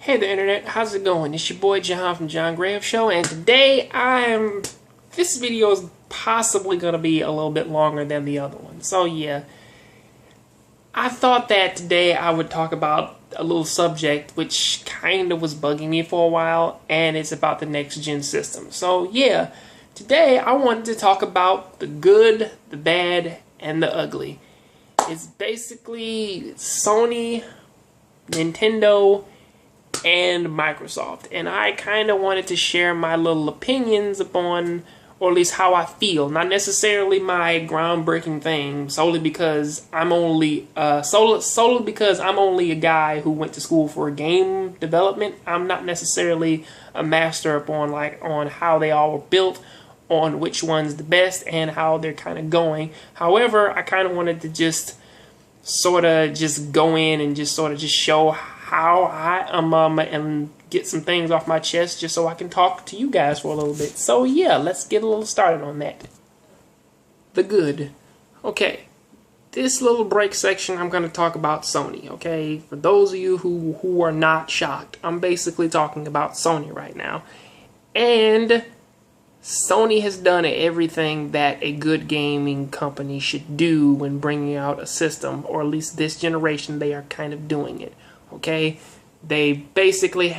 Hey there, Internet. How's it going? It's your boy John from John Grave Show, and today this video is possibly going to be a little bit longer than the other one. So yeah, I thought that today I would talk about a little subject which kind of was bugging me for a while, and it's about the next-gen system. So yeah, today I wanted to talk about the good, the bad, and the ugly. It's basically Sony, Nintendo, and Microsoft, and I kind of wanted to share my little opinions upon, or at least how I feel, not necessarily my groundbreaking thing, solely because I'm only a guy who went to school for game development. I'm not necessarily a master upon on how they all were built, on which one's the best, and how they're kind of going. However, I kind of wanted to just sort of just go in and just sort of just show how I and get some things off my chest just so I can talk to you guys for a little bit. So yeah, let's get a little started on that. The good. Okay, this little break section I'm going to talk about Sony, okay? For those of you who are not shocked, I'm basically talking about Sony right now. And Sony has done everything that a good gaming company should do when bringing out a system, or at least this generation they are kind of doing it. Okay, they basically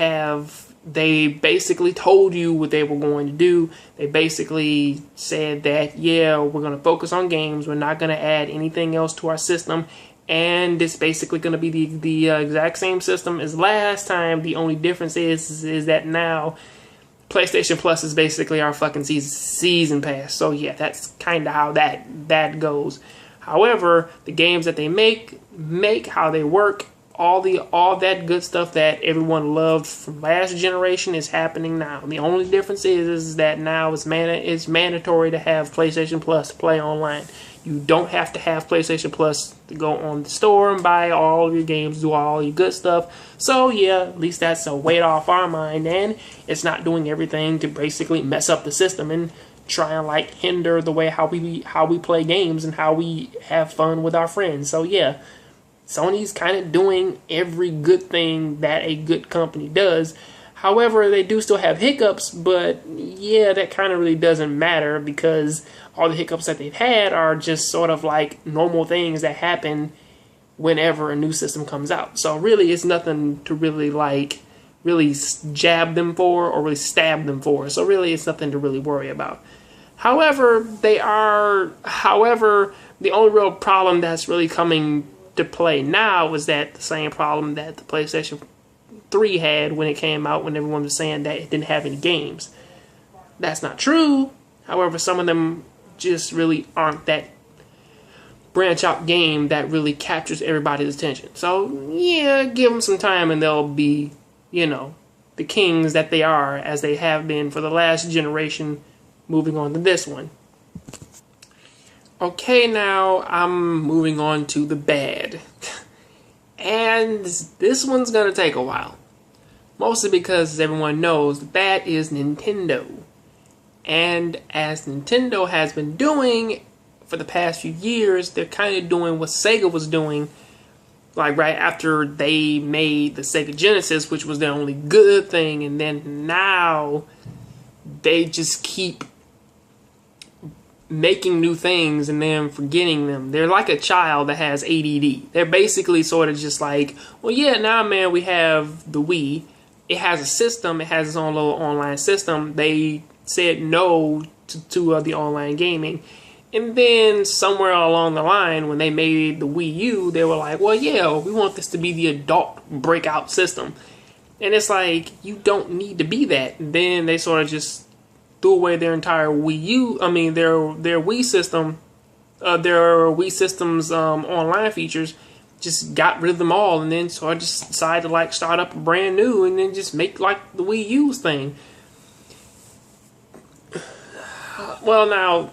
told you what they were going to do. They basically said that, yeah, we're going to focus on games. We're not going to add anything else to our system. And it's basically going to be the exact same system as last time. The only difference is that now PlayStation Plus is basically our fucking season pass. So yeah, that's kind of how that goes. However, the games that they make how they work. All that good stuff that everyone loved from last generation is happening now. The only difference is that now it's mandatory to have PlayStation Plus to play online. You don't have to have PlayStation Plus to go on the store and buy all of your games, do all your good stuff. So yeah, at least that's a weight off our mind, and it's not doing everything to basically mess up the system and try and hinder the way how we play games and how we have fun with our friends. So yeah, Sony's kind of doing every good thing that a good company does. However, they do still have hiccups, but yeah, that kind of really doesn't matter because all the hiccups that they've had are just sort of like normal things that happen whenever a new system comes out. So really, it's nothing to really really jab them for or really stab them for. So really, it's nothing to really worry about. However, the only real problem that's really coming to play now was that the same problem that the PlayStation 3 had when it came out, when everyone was saying that it didn't have any games. That's not true. However, some of them just really aren't that branch out game that really captures everybody's attention. So yeah, give them some time and they'll be, the kings that they are, as they have been for the last generation, moving on to this one. Okay, now I'm moving on to the bad. And this one's going to take a while. Mostly because, as everyone knows, the bad is Nintendo. And as Nintendo has been doing for the past few years, they're kind of doing what Sega was doing, right after they made the Sega Genesis, which was their only good thing, and then now they just keep making new things and then forgetting them. They're like a child that has ADD. They're basically sort of just like, well, yeah, now, man, we have the Wii. It has a system. It has its own little online system. They said no to the online gaming. And then somewhere along the line, when they made the Wii U, they were like, well, yeah, we want this to be the adult breakout system. And it's like, you don't need to be that. And then they sort of just threw away their entire Wii U. I mean, their Wii system, their Wii system's online features, just got rid of them all, and then so I just decided to start up a brand new, and then just make the Wii U's thing. Well, now,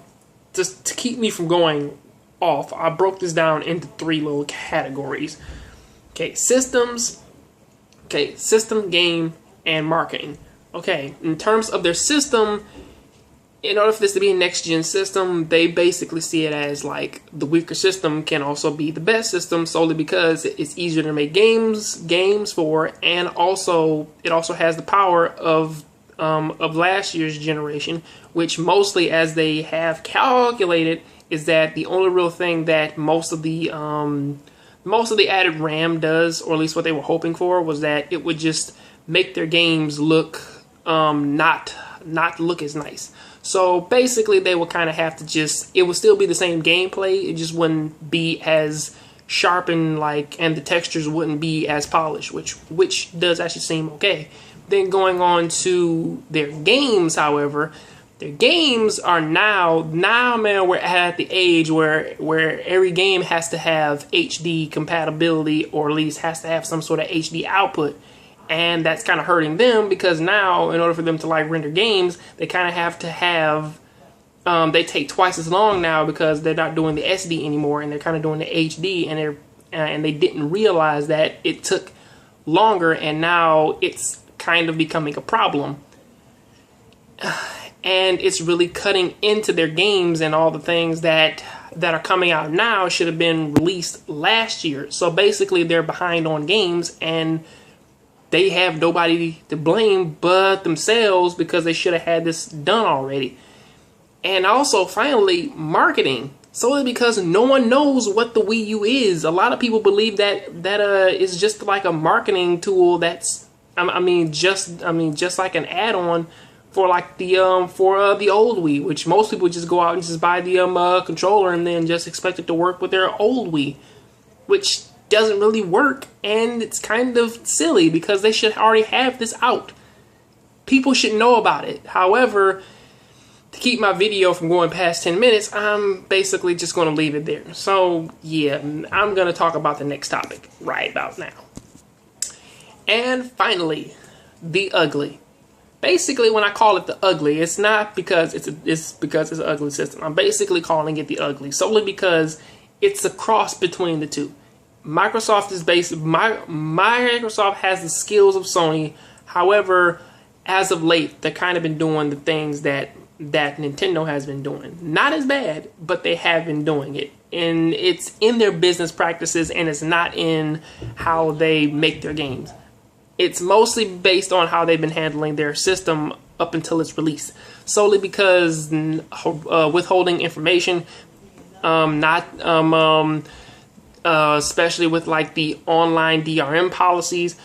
just to keep me from going off, I broke this down into 3 little categories. Okay, systems. Okay, system, game, and marketing. Okay, in terms of their system, in order for this to be a next-gen system, they basically see it as like the weaker system can also be the best system, solely because it's easier to make games for, and also it also has the power of last year's generation, which mostly, as they have calculated, is that the only real thing that most of the added RAM does, or at least what they were hoping for, was that it would just make their games look not look as nice. So basically, they will kind of have to it would still be the same gameplay. It just wouldn't be as sharp and and the textures wouldn't be as polished, which does actually seem okay. Then going on to their games, however, their games are now man, we're at the age where every game has to have HD compatibility, or at least has to have some sort of HD output. And that's kind of hurting them, because now, in order for them to render games, they kind of have to have, they take twice as long now, because they're not doing the SD anymore, and they're kind of doing the HD, and they didn't realize that it took longer, and now it's kind of becoming a problem. And it's really cutting into their games, and all the things that are coming out now should have been released last year. So basically, they're behind on games, and they have nobody to blame but themselves, because they should have had this done already. And also, finally, marketing. Solely because no one knows what the Wii U is. A lot of people believe that is just like a marketing tool. That's, just like an add-on for the old Wii, which most people just go out and just buy the controller and then just expect it to work with their old Wii, which doesn't really work, and it's kind of silly, because they should already have this out. People should know about it. However, to keep my video from going past 10 minutes, I'm basically just going to leave it there. So yeah, I'm going to talk about the next topic right about now. And finally, the ugly. Basically, when I call it the ugly, it's not because it's because it's an ugly system. I'm basically calling it the ugly solely because it's a cross between the two. Microsoft has the skills of Sony. However, as of late, they've kind of been doing the things that Nintendo has been doing. Not as bad, but they have been doing it. And it's in their business practices, and it's not in how they make their games. It's mostly based on how they've been handling their system up until its release. Solely because withholding information, especially with the online DRM policies,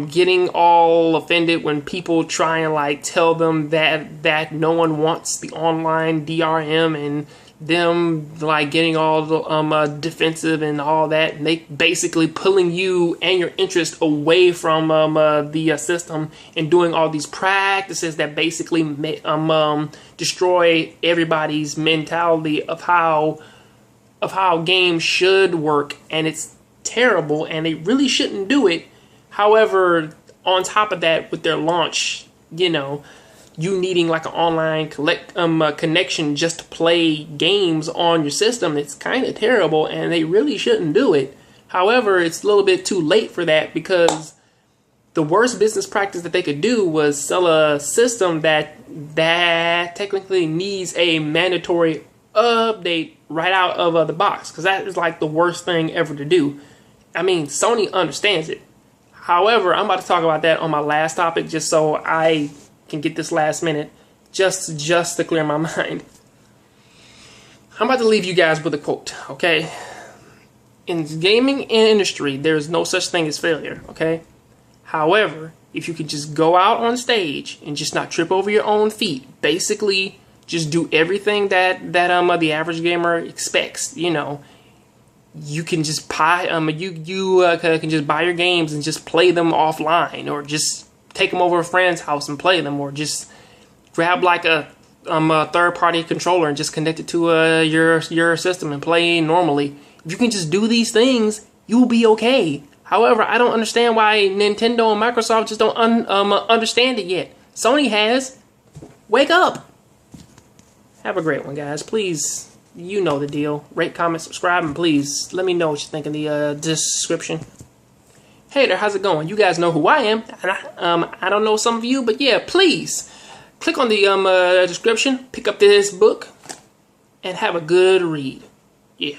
getting all offended when people try and tell them that no one wants the online DRM, and them getting all the defensive and all that, and they basically pulling you and your interest away from the system, and doing all these practices that basically destroy everybody's mentality of how games should work. And it's terrible, and they really shouldn't do it. However, on top of that, with their launch, you needing an online connection just to play games on your system, it's kind of terrible, and they really shouldn't do it. However, it's a little bit too late for that, because the worst business practice that they could do was sell a system that technically needs a mandatory update right out of the box, because that is the worst thing ever to do. I mean, Sony understands it. However, I'm about to talk about that on my last topic, just so I can get this last minute, just to clear my mind. I'm about to leave you guys with a quote, okay? In the gaming industry, there's no such thing as failure, okay? However, if you could just go out on stage and just not trip over your own feet, basically just do everything that the average gamer expects, you can just can just buy your games and just play them offline, or just take them over a friend's house and play them, or just grab a third-party controller and just connect it to your system and play normally. If you can just do these things, you'll be okay. However, I don't understand why Nintendo and Microsoft just don't understand it yet. Sony has. Wake up! Have a great one, guys. Please, you know the deal. Rate, comment, subscribe, and please let me know what you think in the description. Hey there, how's it going? You guys know who I am. And I don't know some of you, but yeah, please click on the description, pick up this book, and have a good read. Yeah.